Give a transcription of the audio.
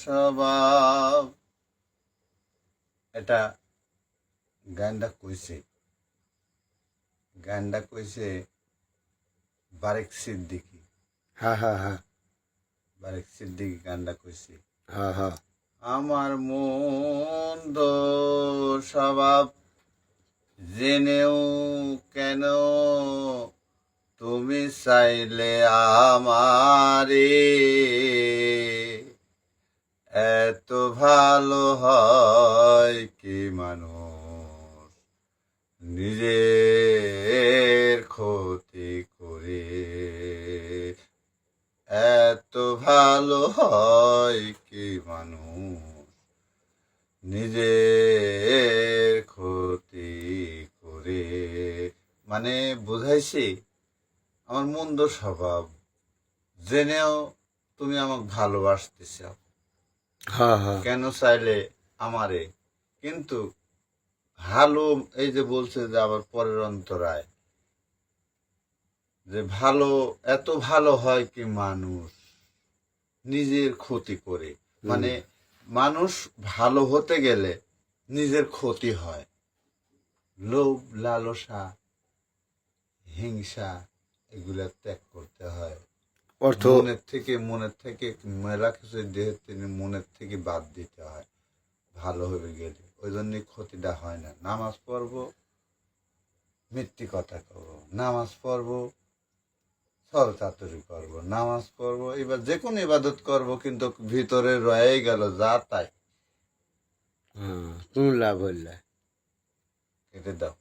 স্বভাব। এটা গানটা কইছে বারেক সিদ্দিকী। হ্যাঁ হ্যাঁ হ্যাঁ বারেক সিদ্দিকী গানটা কইছে, হ্যাঁ হ্যাঁ আমার মন্দ স্বভাব জেনেও কেন তুমি চাইলে আমারে, এত ভালো হয় কি মানুষ নিজের ক্ষতি করে, এত ভালো হয় কি মানুষ নিজের ক্ষতি করে। মানে বুঝাইছি আমার মন্দ স্বভাব জেনেও তুমি আমাকে ভালোবাসতেছ, হ্যাঁ হ্যাঁ কেন চাইলে আমারে। কিন্তু ভালো, এই যে বলছে যে আবার পরের অন্তরায় যে ভালো, এত ভালো হয় কি মানুষ নিজের ক্ষতি করে। মানে মানুষ ভালো হতে গেলে নিজের ক্ষতি হয়। লোভ, লালসা, হিংসা এগুলা ত্যাগ করতে হয়। অর্থ মনের থেকে মেলা কিছু দেহের থেকে মনের থেকে বাদ দিতে হয় ভালো হয়ে গেলে। ওই জন্যই ক্ষতিটা হয় না। নামাজ পড়বো, মিথ্যে কথা করবো, নামাজ পড়বো, ছল চাতুরি করবো, নামাজ পড়বো, এবার যে কোনো ইবাদত করবো, কিন্তু ভিতরে রয়ে গেল যা তাই। কোন লাভ হইল? কেটে দাও।